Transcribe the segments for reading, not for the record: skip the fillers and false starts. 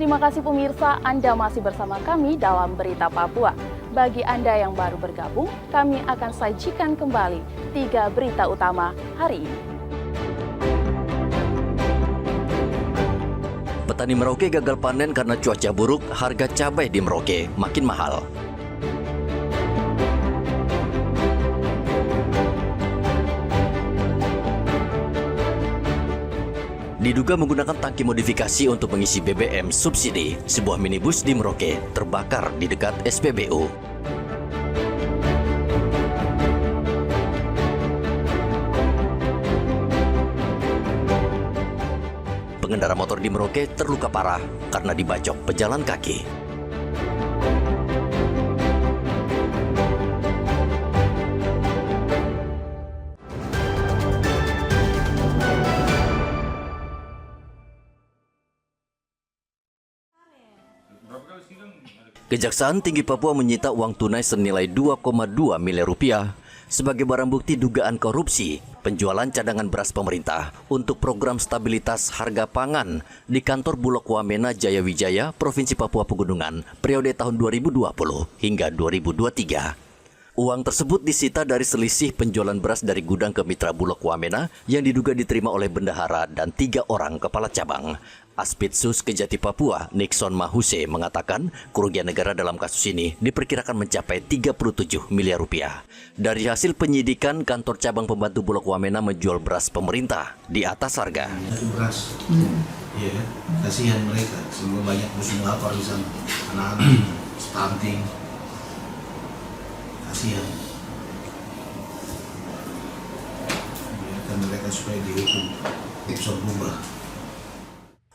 Terima kasih pemirsa, Anda masih bersama kami dalam Berita Papua. Bagi Anda yang baru bergabung, kami akan sajikan kembali 3 berita utama hari ini. Petani Merauke gagal panen karena cuaca buruk, harga cabai di Merauke makin mahal. Diduga menggunakan tangki modifikasi untuk mengisi BBM subsidi, sebuah minibus di Merauke terbakar di dekat SPBU. Pengendara motor di Merauke terluka parah karena dibacok pejalan kaki. Kejaksaan Tinggi Papua menyita uang tunai senilai 2,2 miliar rupiah sebagai barang bukti dugaan korupsi penjualan cadangan beras pemerintah untuk program stabilitas harga pangan di kantor Bulog Wamena Jayawijaya, Provinsi Papua Pegunungan, periode tahun 2020 hingga 2023. Uang tersebut disita dari selisih penjualan beras dari gudang ke mitra Bulog Wamena yang diduga diterima oleh bendahara dan 3 orang kepala cabang. Aspidsus Kejati Papua, Nixon Mahuse, mengatakan kerugian negara dalam kasus ini diperkirakan mencapai 37 miliar rupiah. Dari hasil penyidikan, kantor cabang pembantu Bulog Wamena menjual beras pemerintah di atas harga. Beras, ya, kasihan mereka, semua banyak musim lapar di sana, anak-anak stunting, kasihan. Biarkan mereka supaya dihukum, bisa berubah.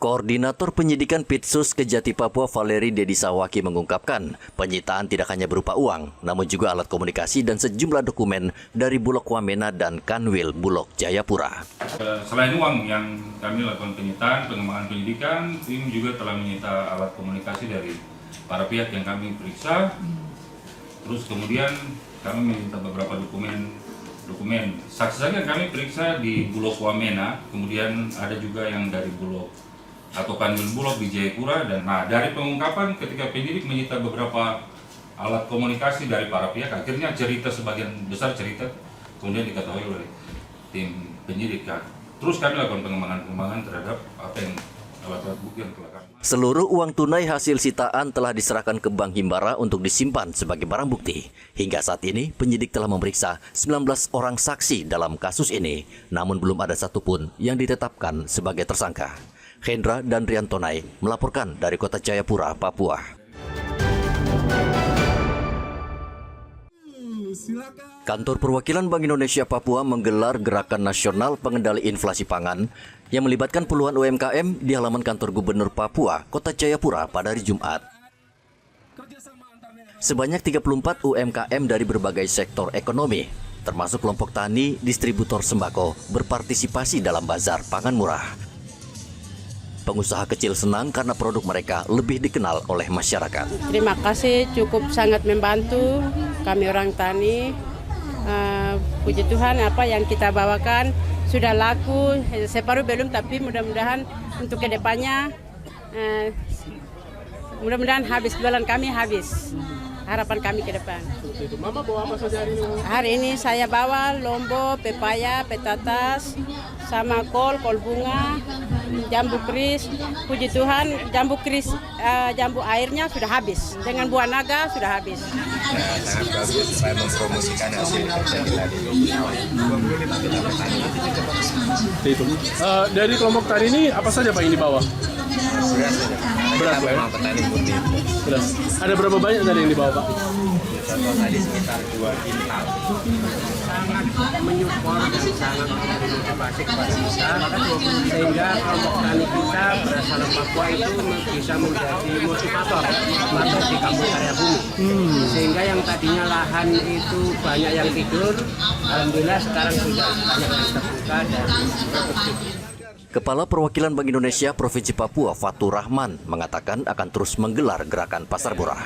Koordinator Penyidikan Pitsus Kejati Papua Valeri Dedi Sawaki mengungkapkan penyitaan tidak hanya berupa uang, namun juga alat komunikasi dan sejumlah dokumen dari Bulog Wamena dan Kanwil Bulog Jayapura. Selain uang yang kami lakukan penyitaan, pengembangan penyidikan, tim juga telah menyita alat komunikasi dari para pihak yang kami periksa. Terus kemudian kami meminta beberapa dokumen saksi-saksi yang kami periksa di Bulog Wamena, kemudian ada juga yang dari Bulog atau Kanwil Bulog di Jayapura. Dan dari pengungkapan ketika penyidik menyita beberapa alat komunikasi dari para pihak, akhirnya sebagian besar cerita kemudian diketahui oleh tim penyidik. Terus kami lakukan pengembangan terhadap apa yang alat-alat bukti yang telah kami. Seluruh uang tunai hasil sitaan telah diserahkan ke Bank Himbara untuk disimpan sebagai barang bukti. Hingga saat ini penyidik telah memeriksa 19 orang saksi dalam kasus ini, namun belum ada satupun yang ditetapkan sebagai tersangka. Hendra dan Riantonai melaporkan dari Kota Jayapura, Papua. Kantor Perwakilan Bank Indonesia Papua menggelar Gerakan Nasional Pengendali Inflasi Pangan yang melibatkan puluhan UMKM di halaman kantor Gubernur Papua, Kota Jayapura pada hari Jumat. Sebanyak 34 UMKM dari berbagai sektor ekonomi, termasuk kelompok tani, distributor sembako, berpartisipasi dalam bazar pangan murah. Pengusaha kecil senang karena produk mereka lebih dikenal oleh masyarakat. Terima kasih, cukup sangat membantu kami orang tani. Puji Tuhan, apa yang kita bawakan sudah laku, separuh belum, tapi mudah-mudahan untuk kedepannya, mudah-mudahan habis, jualan kami habis. Harapan kami ke depan. Mama bawa apa saja hari ini? Hari ini saya bawa lombok, pepaya, petatas, sama kol bunga, jambu kris. Puji Tuhan, jambu kris, jambu airnya sudah habis. Dengan buah naga sudah habis. Sangat bagus supaya mempromosikan hasil kerja kita di Itu. Dari kelompok tani ini apa saja Pak yang dibawa? beras saja. Beras, Kita memang petani murni. Beras. Ada berapa banyak tadi yang dibawa Pak? Contoh tadi sekitar 2 kintal. Sangat menyupport dan sangat motivasi kepada kita, sehingga kelompok tani kita berdasarkan Papua itu bisa menjadi motivator di Kampung Karya Bumi. Sehingga yang tadinya lahan itu banyak yang tidur, alhamdulillah sekarang sudah banyak yang terbuka dan produktif. Kepala Perwakilan Bank Indonesia Provinsi Papua, Fatur Rahman, mengatakan akan terus menggelar gerakan pasar murah.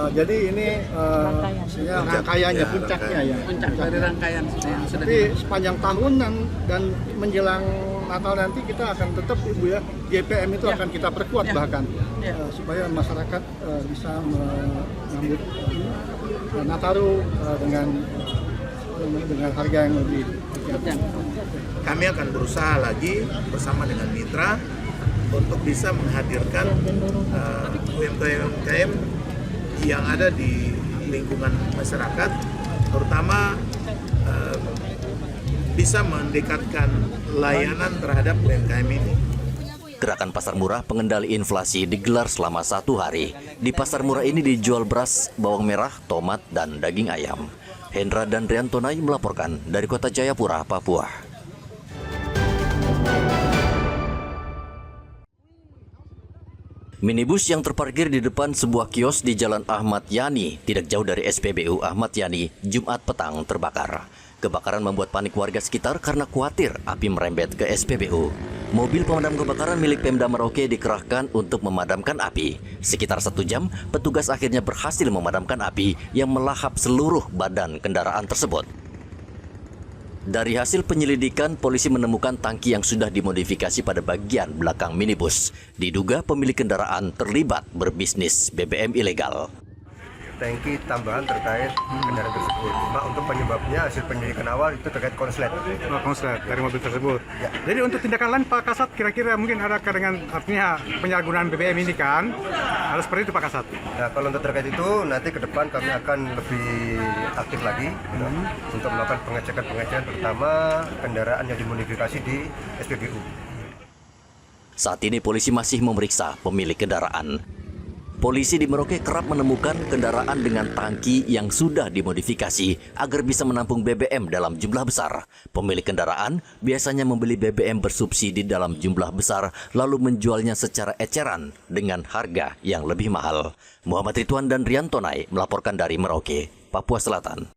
Jadi ini rangkaiannya, puncaknya ya. Puncak dari rangkaian. Tapi sepanjang tahun dan menjelang Natal nanti kita akan tetap Ibu ya, GPM itu akan kita perkuat bahkan supaya masyarakat bisa mengambil Nataru dengan harga yang lebih. Kami akan berusaha lagi bersama dengan mitra untuk bisa menghadirkan UMKM yang ada di lingkungan masyarakat, terutama bisa mendekatkan layanan terhadap UMKM ini. Gerakan Pasar Murah Pengendali Inflasi digelar selama 1 hari. Di pasar murah ini dijual beras, bawang merah, tomat, dan daging ayam. Hendra dan Riantonai melaporkan dari Kota Jayapura, Papua. Minibus yang terparkir di depan sebuah kios di Jalan Ahmad Yani, tidak jauh dari SPBU Ahmad Yani, Jumat petang terbakar. Kebakaran membuat panik warga sekitar karena khawatir api merembet ke SPBU. Mobil pemadam kebakaran milik Pemda Merauke dikerahkan untuk memadamkan api. Sekitar 1 jam, petugas akhirnya berhasil memadamkan api yang melahap seluruh badan kendaraan tersebut. Dari hasil penyelidikan, polisi menemukan tangki yang sudah dimodifikasi pada bagian belakang minibus. Diduga pemilik kendaraan terlibat berbisnis BBM ilegal. Tangki tambahan terkait kendaraan tersebut. Cuma untuk penyebabnya hasil penyelidikan awal itu terkait konslet. Konslet dari mobil tersebut. Ya. Jadi untuk tindakan lain Pak Kasat kira-kira mungkin ada dengan artinya penyalahgunaan BBM ini kan? Harus seperti itu Pak Kasat. Nah, kalau untuk terkait itu nanti ke depan kami akan lebih aktif lagi untuk melakukan pengecekan terutama kendaraan yang dimodifikasi di SPBU. Saat ini polisi masih memeriksa pemilik kendaraan. Polisi di Merauke kerap menemukan kendaraan dengan tangki yang sudah dimodifikasi agar bisa menampung BBM dalam jumlah besar. Pemilik kendaraan biasanya membeli BBM bersubsidi dalam jumlah besar lalu menjualnya secara eceran dengan harga yang lebih mahal. Muhammad Ridwan dan Riantonai melaporkan dari Merauke, Papua Selatan.